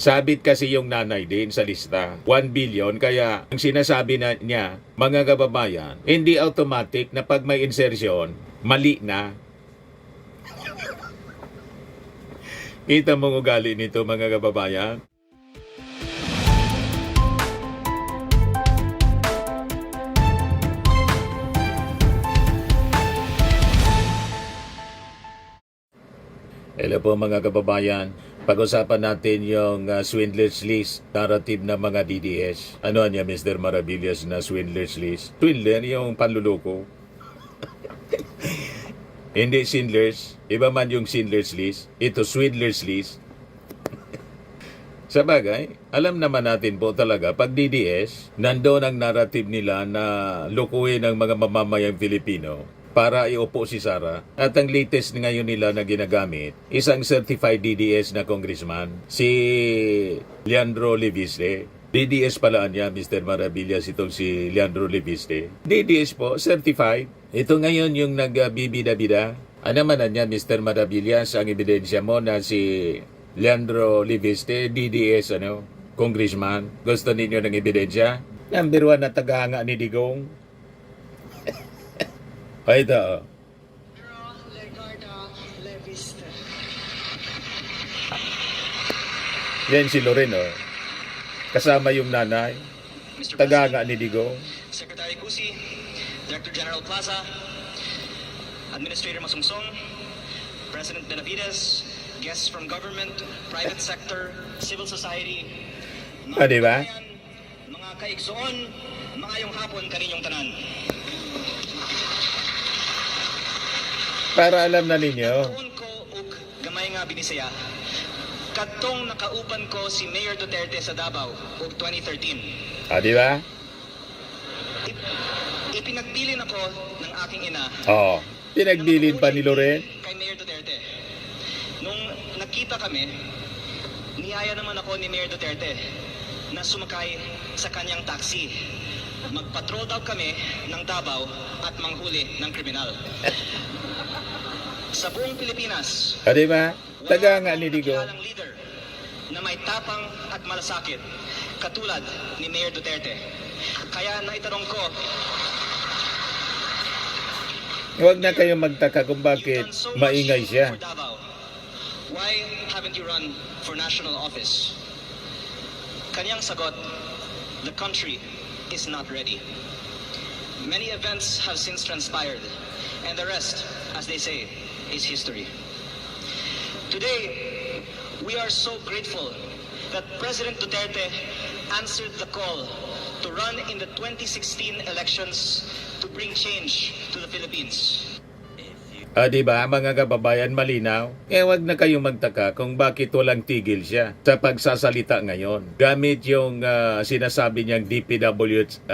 Sabit kasi yung nanay din sa lista. 1 billion, kaya ang sinasabi na niya, mga kababayan, hindi automatic na pag may insertion, mali na. Kita mong ugali nito mga kababayan. Hello po mga kababayan. Pag-usapan natin yung swindler's list, narrative ng mga DDS. Ano niya Mr. Maravillas na swindler's list? Swindler yung panluloko. Hindi swindlers. Iba man yung swindler's list. Ito swindler's list. Sa bagay, alam naman natin po talaga, pag DDS, nandoon ang narrative nila na lukuhin ang mga mamamayang Filipino para iupo si Sara. At ang latest ngayon nila na ginagamit, isang certified DDS na congressman, si Leandro Leviste. DDS pala niya, Mr. Maravillas, itong si Leandro Leviste. DDS po, certified. Ito ngayon yung nagbibida-bida. Ano man niya, Mr. Maravillas, ang ebidensya mo na si Leandro Leviste, DDS, congressman. Gusto ninyo ng ebidensya? Number 1 na tagahanga ni Digong. Ay, ito. Yan si Loreno. Kasama yung nanay. Tagahanga ni Digong. Secretary Cusi, Director General Plaza, Administrator Masungsong, President Benavides, guests from government, private sector, civil society, Diba? mga kaigsoon, maayong hapon kaninyong tanan. Para alam na ninyo. Tuon ko og gamay nga binisaya. Kadtong nakauban ko si Mayor Duterte sa Davao og 2013. Diba? Ipinagbilin ako ng aking ina. Oo. Pinagbilin pa ni Loren. Kay Mayor Duterte. Nung nagkita kami, niyaya naman ako ni Mayor Duterte na sumakay sa kanyang taxi. Magpatrol daw kami ng Davao at manghuli ng kriminal. Sa buong Pilipinas, Diba? Tagahanga ni Digong. walang leader na may tapang at malasakit katulad ni Mayor Duterte. Kaya naitanong ko, Huwag na kayong magtaka kung bakit maingay siya. for Davao. Why haven't you run for national office? Kanyang sagot, the country is not ready. Many events have since transpired, and the rest, as they say, is history. Today, we are so grateful that President Duterte answered the call to run in the 2016 elections to bring change to the Philippines. Diba, mga kababayan, malinaw? Huwag na kayong magtaka kung bakit walang tigil siya sa pagsasalita ngayon. Gamit yung sinasabi niyang DPWH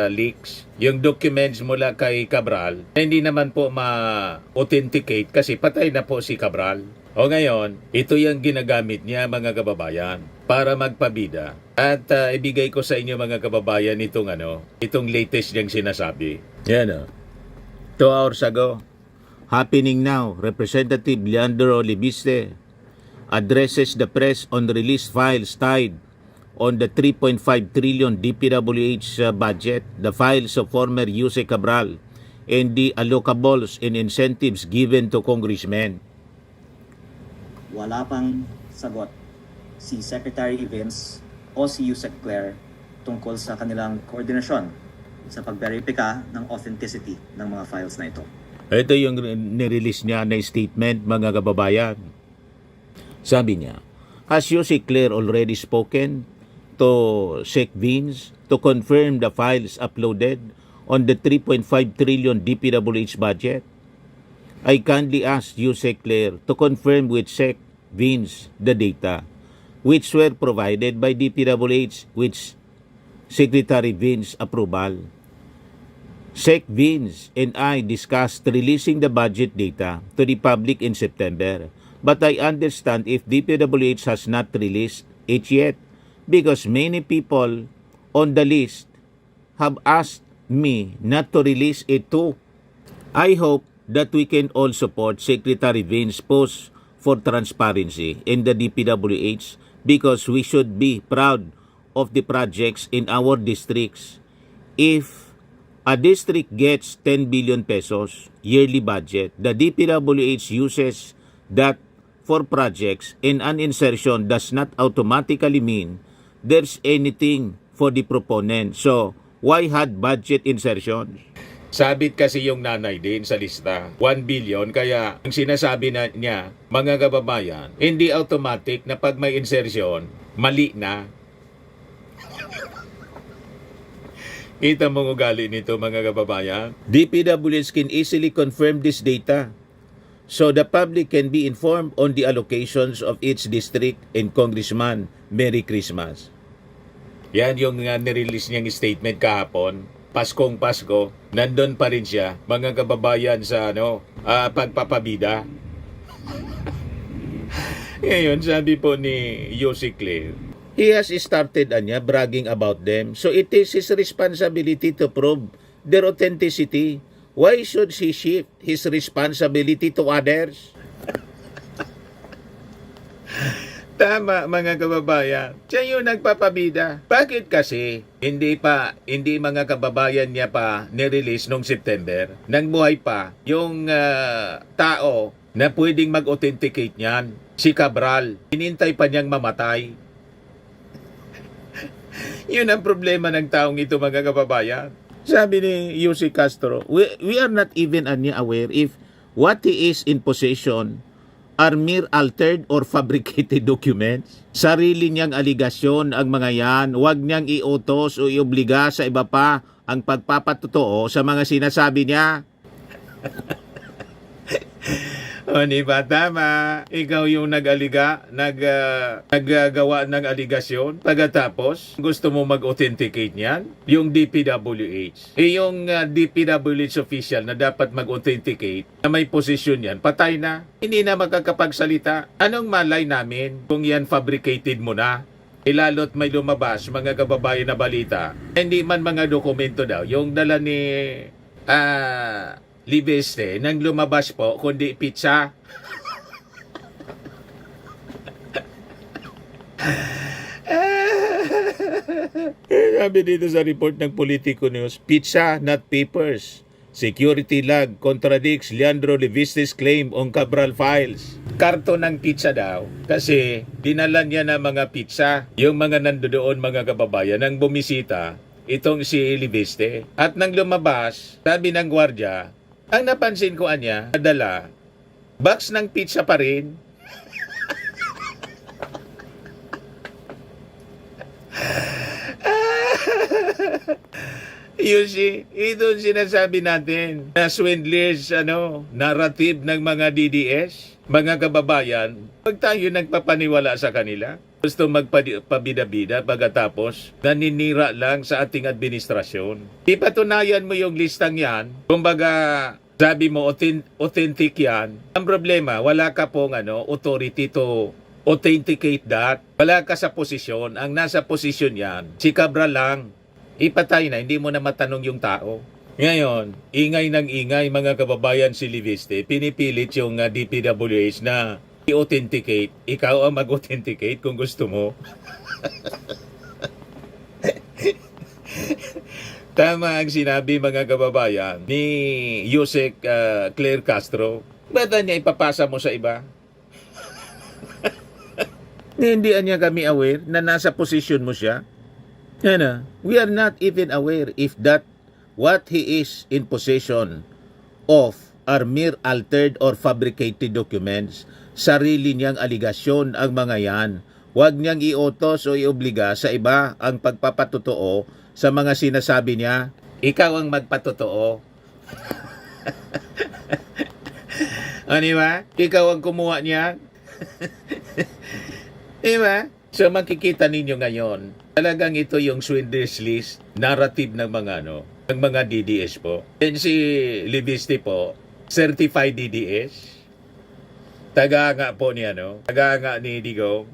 leaks, yung documents mula kay Cabral, na hindi naman po ma-authenticate kasi patay na po si Cabral. O ngayon, ito yung ginagamit niya, mga kababayan, para magpabida. At ibigay ko sa inyo, mga kababayan, itong latest niyang sinasabi. Yan 2 hours ago, happening now, Representative Leandro Leviste addresses the press on released files tied on the 3.5 trillion DPWH budget, the files of former Jose Cabral, and the allocables and incentives given to congressmen. Wala pang sagot si Secretary Vince o si Yusek Claire tungkol sa kanilang koordinasyon sa pag-verifika ng authenticity ng mga files na ito. Ito yung nirelease niya na statement, mga kababayan. Sabi niya, has Jose Claire already spoken to Sec Vince to confirm the files uploaded on the 3.5 trillion DPWH budget? I kindly ask Jose Claire to confirm with Sec Vince the data which were provided by DPWH which Secretary Vince approval. Sec Vince and I discussed releasing the budget data to the public in September, but I understand if DPWH has not released it yet because many people on the list have asked me not to release it too. I hope that we can all support Secretary Vince's push for transparency in the DPWH because we should be proud of the projects in our districts. If a district gets 10 billion pesos yearly budget, the DPWH uses that for projects, and an insertion does not automatically mean there's anything for the proponent. So, why had budget insertion? Sabit kasi yung nanay din sa lista, 1 billion, kaya ang sinasabi na niya, mga kababayan, hindi automatic na pag may insertion, mali na. Kita mo ugali nito mga kababayan. DPWH can easily confirm this data so the public can be informed on the allocations of each district and Congressman. Merry Christmas. Yan yung nirelease niyang statement kahapon. Paskong Pasko, nandun pa rin siya, mga kababayan sa pagpapabida. Ngayon, sabi po ni Yossi Claire, he has started bragging about them. So it is his responsibility to prove their authenticity. Why should he shift his responsibility to others? Tama mga kababayan, siya yung nagpapabida. Bakit kasi hindi mga kababayan niya pa nirelease noong September? Nang buhay pa yung tao na pwedeng mag-authenticate niyan, si Cabral, hinintay pa niyang mamatay. Yun ang problema ng taong ito mga kababayan. Sabi ni Yossi Castro, we are not even aware if what he is in possession are mere altered or fabricated documents. Sarili niyang aligasyon ang mga yan, huwag niyang iutos o iobliga sa iba pa ang pagpapatotoo sa mga sinasabi niya. O diba, tama. Ikaw yung naggagawa ng aligasyon. Pagkatapos, gusto mo mag-authenticate niyan? Yung DPWH. Yung DPWH official na dapat mag-authenticate, na may posisyon yan, patay na. Hindi na makakapagsalita. Anong malay namin kung yan fabricated mo na? Lalo't may lumabas, mga kababayan na balita. Hindi man mga dokumento daw. Yung dala ni Libeste, nang lumabas po, kundi pizza. Sabi dito sa report ng Politico News, pizza, not papers. Security lag contradicts Leandro Libeste's claim on Cabral files. Karton ng pizza daw kasi dinala niya na mga pizza. Yung mga nandoon mga kababayan nang bumisita, itong si Libeste. At nang lumabas, sabi ng gwardya, ang napansin ko nadala, box ng pizza pa rin. Yossi, ito sinasabi natin na swindlers, narrative ng mga DDS, mga kababayan, pag tayo nagpapaniwala sa kanila, gusto magpabida-bida pagkatapos naninira lang sa ating administrasyon. Ipatunayan mo yung listang yan, kumbaga sabi mo authentic yan. Ang problema, wala ka pong authority to authenticate that. Wala ka sa posisyon. Ang nasa posisyon yan, si Cabral lang. Ipatay na, hindi mo na matanong yung tao. Ngayon, ingay ng ingay mga kababayan si Libeste, pinipilit yung DPWH na i-authenticate. Ikaw ang mag-authenticate kung gusto mo. Tama ang sinabi mga kababayan ni Yossi Claire Castro. Ba't niya ipapasa mo sa iba? Hindi niya kami aware na nasa posisyon mo siya. We are not even aware if that what he is in possession of are mere altered or fabricated documents. Sarili niyang aligasyon ang mga yan. Huwag niyang iutos o iobliga sa iba ang pagpapatotoo sa mga sinasabi niya. Ikaw ang magpatotoo. Diba? Ikaw ang kumuha niya. Diba? So makikita ninyo ngayon, talagang ito yung swindlers list, narrative ng mga DDS po. And si Libeste po, certified DDS. Taga-nga po taga-nga ni Digong.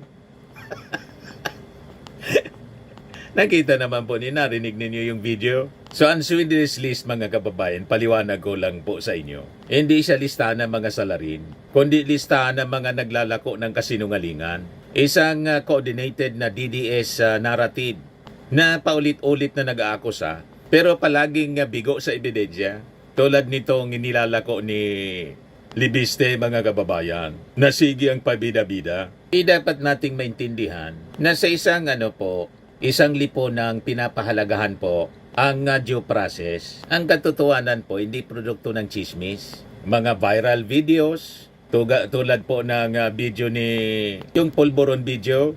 Nakita naman po narinig ninyo yung video. So ang Swindler's List mga kababayan, paliwanag ko lang po sa inyo. Hindi siya listahan ng mga salarin, kundi listahan ng mga naglalako ng kasinungalingan. Isang coordinated na DDS narrative na paulit-ulit na nag-aakusa pero palaging bigo sa ebidensya. Tulad nitong inilalako ni Libiste mga kababayan, na sige ang pabida-bida. Dapat nating maintindihan na sa isang isang lipunang pinapahalagahan po ang due process. Ang katotohanan po, hindi produkto ng chismis. Mga viral videos, tulad po ng video yung Polvoron video.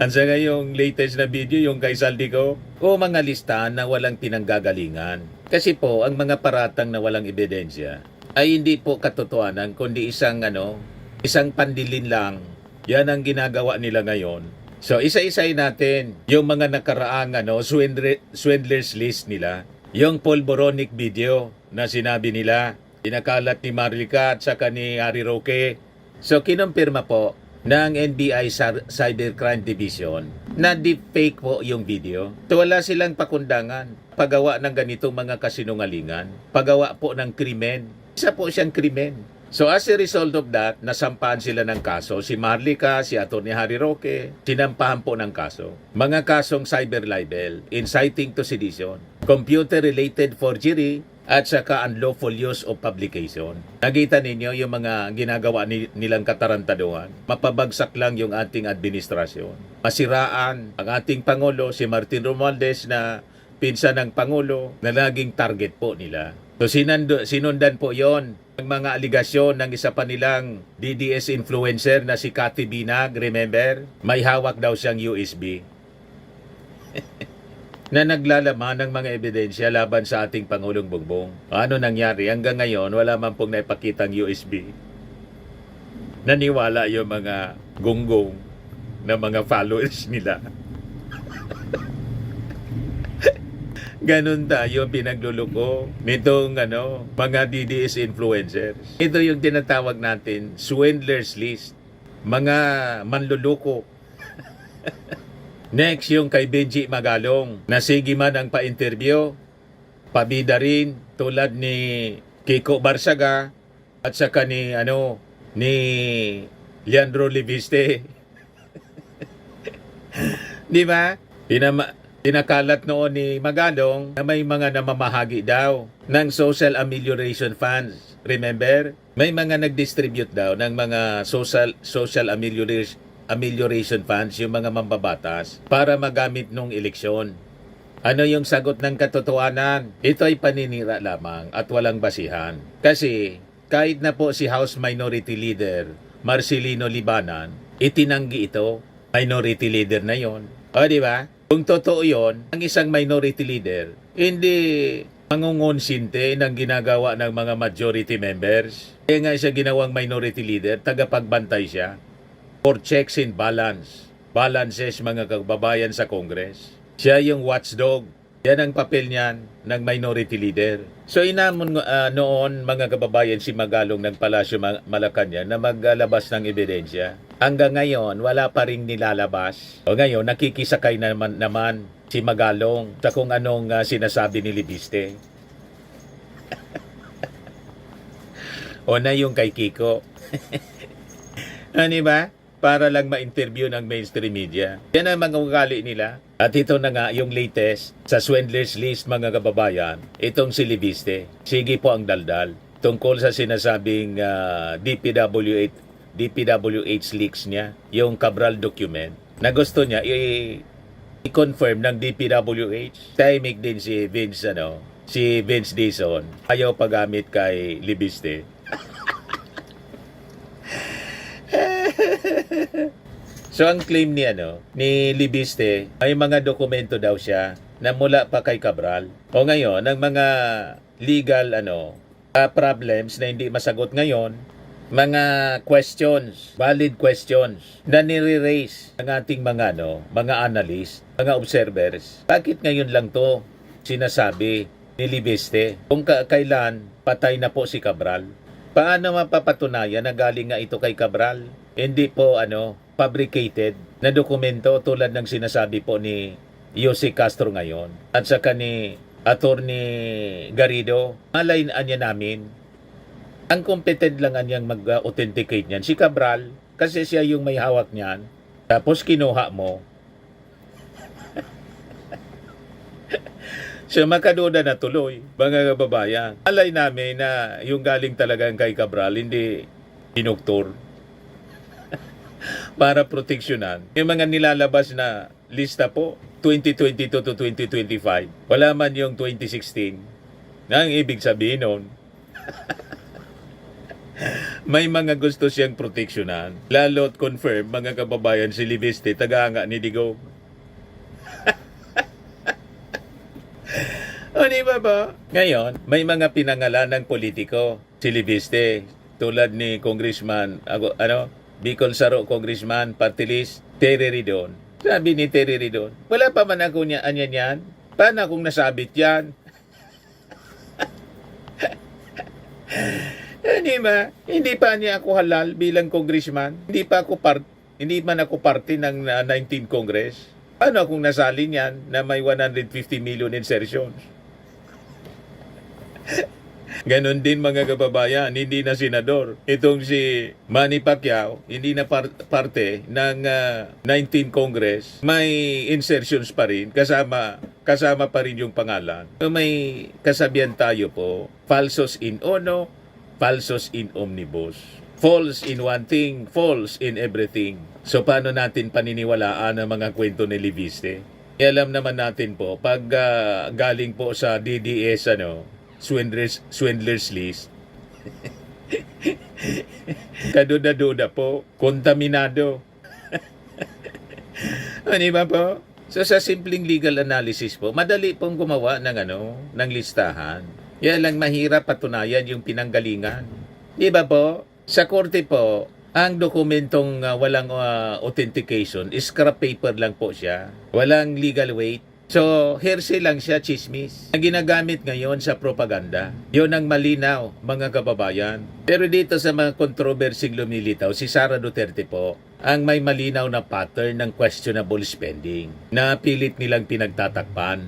Ansa nga yung latest na video, yung kay Saldico? O mga listahan na walang pinanggagalingan. Kasi po, ang mga paratang na walang ebidensya ay hindi po katotohanan, kundi isang pandilin lang. Yan ang ginagawa nila ngayon. So, isa-isay natin yung mga nakaraang swindler's list nila. Yung Polvoronic video na sinabi nila, pinakalat ni Marlica at saka ni Harry Roque. So, kinumpirma po ng NBI Cybercrime Division na deepfake po yung video. So, wala silang pakundangan. Pagawa ng ganitong mga kasinungalingan. Pagawa po ng krimen. Isa po siyang krimen. So as a result of that, nasampahan sila ng kaso. Si Marlica, si Atty. Harry Roque, sinampahan po ng kaso. Mga kasong cyber libel, inciting to sedition, computer-related forgery, at saka unlawful use of publication. Nakita ninyo yung mga ginagawa nilang katarantaduhan. Mapabagsak lang yung ating administrasyon. Masiraan ang ating Pangulo, si Martin Romualdez na pinsan ng Pangulo, na laging target po nila. So sinundan po yon ang mga aligasyon ng isa pa nilang DDS influencer na si Cathy Binag, remember? May hawak daw siyang USB na naglalaman ng mga ebidensya laban sa ating Pangulong Bongbong. Ano nangyari? Hanggang ngayon, wala man pong naipakitang USB. Naniwala yung mga gonggong na mga followers nila. Ganun tayo pinagluluko nitong mga DDS influencers. Ito yung tinatawag natin swindler's list. Mga manluluko. Next, yung kay Benji Magalong. Nasigi man ang pa-interview. Pabida rin tulad ni Kiko Barsaga at saka ni Leandro Libiste. Di ba? Pinakalat noon ni Magalong na may mga namamahagi daw ng social amelioration funds. Remember? May mga nag-distribute daw ng mga social amelioration funds, yung mga mambabatas, para magamit nung eleksyon. Ano yung sagot ng katotohanan? Ito ay paninira lamang at walang basihan. Kasi kahit na po si House Minority Leader Marcelino Libanan, itinanggi ito. Minority Leader na yon. O di ba? Kung totoo yon, ang isang minority leader, hindi mangungonsinte ng ginagawa ng mga majority members. Kaya nga siya ginawang minority leader, tagapagbantay siya for checks and balances mga kababayan sa Congress. Siya yung watchdog. Yan ang papel niyan ng minority leader. So inamon noon mga kababayan si Magalong ng Palasyo Malacanang na maglabas ng ebidensya. Hanggang ngayon wala pa ring nilalabas. O ngayon nakikisakay naman si Magalong sa kung anong sinasabi ni Libiste. O na yung kay Kiko. Ano ba? Para lang ma-interview ng mainstream media. Yan ang mga ugali nila. At ito na nga yung latest sa swindler's list mga kababayan. Itong si Libiste. Sige po ang daldal. Tungkol sa sinasabing DPWH leaks niya. Yung Cabral document. Na gusto niya i-confirm ng DPWH. Tahimik din si Vince Dizon. Ayaw paggamit kay Libiste. So ang claim ni Libiste, may mga dokumento daw siya na mula pa kay Cabral. O ngayon, ang mga legal problems na hindi masagot ngayon, mga questions, valid questions na nire-raise ng ating mga analyst, mga observers. Bakit ngayon lang to sinasabi ni Libiste? Kung kailan patay na po si Cabral? Paano mapapatunayan na galing nga ito kay Cabral? Hindi po fabricated na dokumento tulad ng sinasabi po ni Yossi Castro ngayon at saka ni Attorney Garrido, malaynaan niya namin. Ang competent lang niyang mag-authenticate niyan, si Cabral, kasi siya yung may hawak niyan. Tapos kinuha mo. So makaduda na tuloy, mga kababayan. Alay namin na yung galing talagang kay Cabral, hindi dinuktor. Para proteksyonan. Yung mga nilalabas na lista po, 2022 to 2025, wala man yung 2016. Ang ibig sabihin nun, may mga gusto siyang proteksyonan. Lalo't confirm, mga kababayan, si Libiste, taga-anga ni Digong. O di ba? Ngayon, may mga pinangalan ng politiko, si Libiste, tulad ni Congressman, Bicol Saro Congressman, party list, Terry Ridon. Sabi ni Terry Ridon, wala pa man ako niya anyan yan. Paano akong nasabit yan? Hindi ba? Hindi pa niya ako halal bilang congressman. Hindi man ako parte ng 19 Congress. Paano akong nasali niyan na may 150 million insertions? Ganon din mga kababayan, hindi na senador. Itong si Manny Pacquiao, hindi na parte ng 19 Congress. May insertions pa rin, kasama pa rin yung pangalan. So may kasabihan tayo po, falsos in uno, falsos in omnibus. False in one thing, false in everything. So paano natin paniniwalaan ang mga kwento ni Libiste? Alam naman natin po, pag galing po sa DDS, swindlers list, kaduda-duda po, kontaminado. Ano ba po? So sa simpleng legal analysis po, madali pong gumawa ng listahan. Yan lang mahirap patunayan yung pinanggalingan. Di ba po? Sa korte po, ang dokumentong walang authentication, scrap paper lang po siya. Walang legal weight. So, hearsay lang siya, chismis. Ang ginagamit ngayon sa propaganda. Yun ang malinaw, mga kababayan. Pero dito sa mga kontrobersing lumilitaw, si Sara Duterte po, ang may malinaw na pattern ng questionable spending na pilit nilang pinagtatakpan.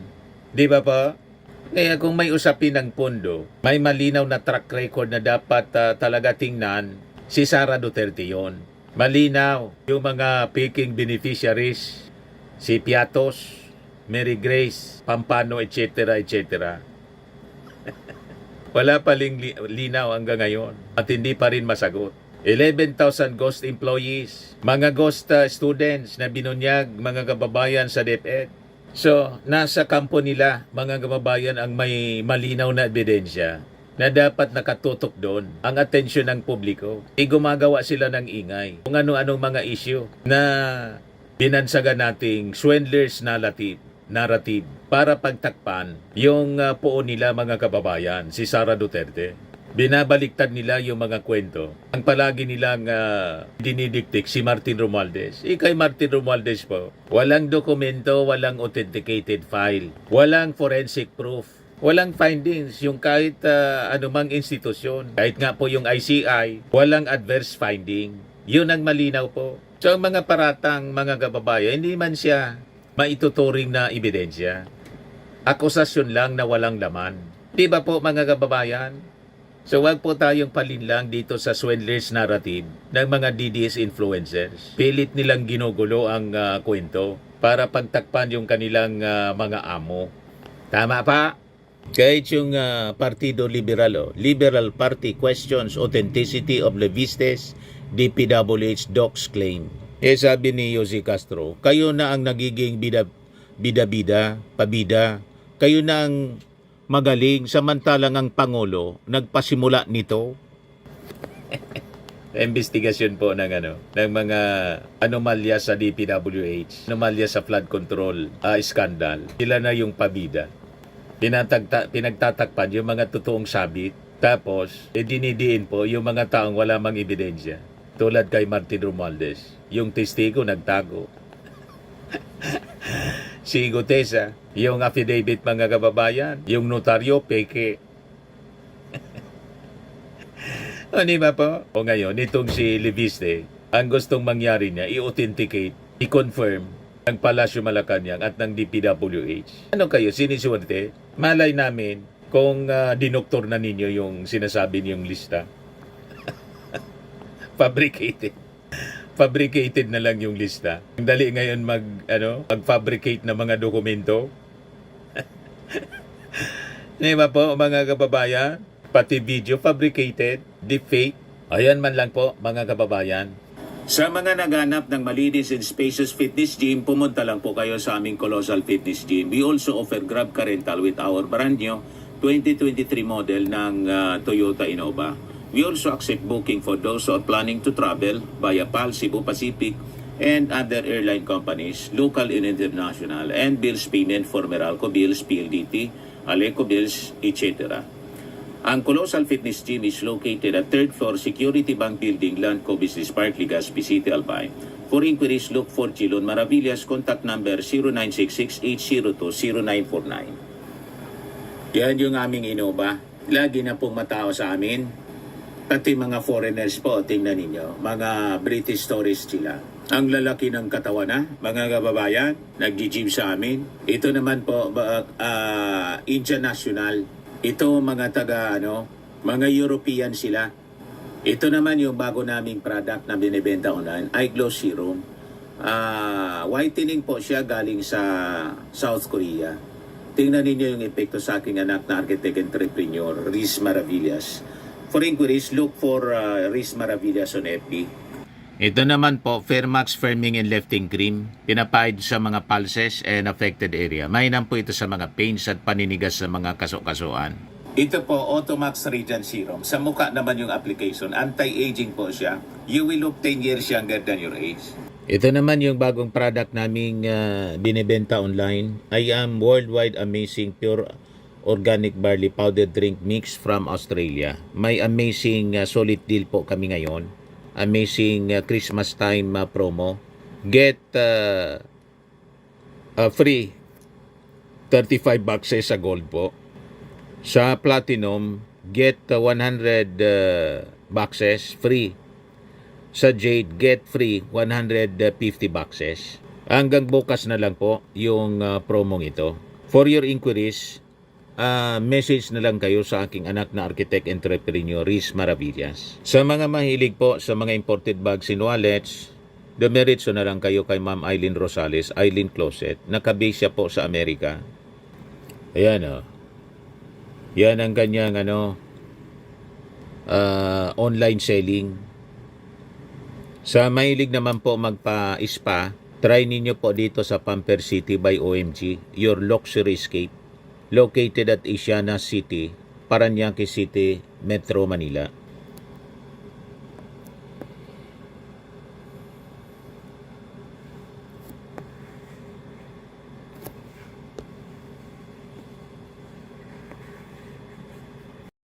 Di ba po? Kaya kung may usapin ng pondo, may malinaw na track record na dapat talaga tingnan, si Sara Duterte yon. Malinaw yung mga peking beneficiaries, si Piatos, Mary Grace, Pampano, etc. etc. Wala paling linaw hanggang ngayon at hindi pa rin masagot. 11,000 ghost employees, mga ghost students na binunyag mga kababayan sa DepEd. So, nasa kampo nila mga kababayan ang may malinaw na ebidensya na dapat nakatutok doon ang atensyon ng publiko. Gumagawa sila ng ingay kung ano-anong mga issue na binansagan nating swindlers narrative para pagtakpan yung poon nila mga kababayan, si Sara Duterte. Binabaliktad nila yung mga kwento. Ang palagi nilang dinidiktik si Martin Romualdez. Kay Martin Romualdez po, walang dokumento, walang authenticated file, walang forensic proof, walang findings yung kahit anumang institusyon. Kahit nga po yung ICI, walang adverse finding. Yun ang malinaw po. So ang mga paratang mga kababayan, hindi man siya maituturing na ebidensya. Akusasyon lang na walang laman. Di ba po mga kababayan? So wag po tayong palinlang dito sa swindlers narrative ng mga DDS influencers. Pilit nilang ginugulo ang kwento para pagtakpan yung kanilang mga amo. Tama pa? Kahit yung Partido Liberal, Liberal Party questions authenticity of Levistes DPWH docs claim. Sabi ni Yossi Castro, kayo na ang nagiging pabida. Kayo na ang magaling samantalang ang Pangulo nagpasimula nito. Investigasyon po ng mga anomalya sa DPWH, anomalya sa flood control scandal. Sila na yung pabida. Pinagtatakpan yung mga totoong sabit. Tapos, dinidiin po yung mga taong wala mang ebidensya. Tulad kay Martin Romualdez, yung testigo nagtago. Si Gutesa, yung affidavit mga kababayan, yung notaryo peke. O di ba po? O ngayon, itong si Libiste, ang gustong mangyari niya, i-authenticate, i-confirm ng Palasyo Malacanang at ng DPWH. Ano kayo, siniswerte? Malay namin kung dinoktor na ninyo yung sinasabi niyong lista. Fabricated na lang yung lista. Ang dali ngayon mag-fabricate na mga dokumento. Di ba po, mga kababayan? Pati video fabricated, deepfake. Ayan man lang po, mga kababayan. Sa mga naghanap ng malinis and spacious fitness gym, pumunta lang po kayo sa aming Colossal Fitness Gym. We also offer Grab Car Rental with our brand new 2023 model ng Toyota Innova. We also accept booking for those who are planning to travel via PAL, Cebu Pacific, and other airline companies, local and international, and bills payment for Meralco Bills, PLDT, Aleco Bills, etc. Ang Colossal Fitness Gym is located at 3rd floor Security Bank Building, Landco Business Park, Legazpi City, Albay. For inquiries, look for Chilon Maravillas. Contact number 0966-802-0949. Yan yung aming Innova. Lagi na pong matao sa amin. Pati mga foreigners po, tingnan ninyo. Mga British tourists sila. Ang lalaki ng katawan na, mga kababayan, nag-gym sa amin. Ito naman po, Indian National. Ito mga mga European sila. Ito naman yung bago naming product na binibenta online, Eye Glow Serum. Whitening po siya galing sa South Korea. Tingnan ninyo yung epekto sa aking anak na architect entrepreneur, Riz Maravillas. For inquiries, look for Riz Maravillas on FB. Ito naman po, Fairmax Firming and Lifting Cream. Pinapahid sa mga pulses and affected area. Mainam po ito sa mga pains at paninigas sa mga kaso-kasuan. Ito po, Automax Radiant Serum. Sa mukha naman yung application. Anti-aging po siya. You will look 10 years younger than your age. Ito naman yung bagong product naming binibenta online. I am Worldwide Amazing Pure Organic Barley Powder Drink Mix from Australia. May amazing solid deal po kami ngayon. Amazing Christmas time promo. Get free 35 boxes sa gold po. Sa platinum, get 100 boxes free. Sa jade, get free 150 boxes. Hanggang bukas na lang po yung promong ito. For your inquiries, message na lang kayo sa aking anak na architect entrepreneur, Riz Maravillas. Sa mga mahilig po sa mga imported bags and wallets, dumiretso na lang kayo kay Ma'am Eileen Rosales, Eileen Closet. Nakabase siya po sa Amerika. Ayan o. Yan ang kanyang online selling. Sa mahilig naman po magpa-spa, try ninyo po dito sa Pamper City by OMG, your luxury escape. Located at Asiana City, Parañaque City, Metro Manila.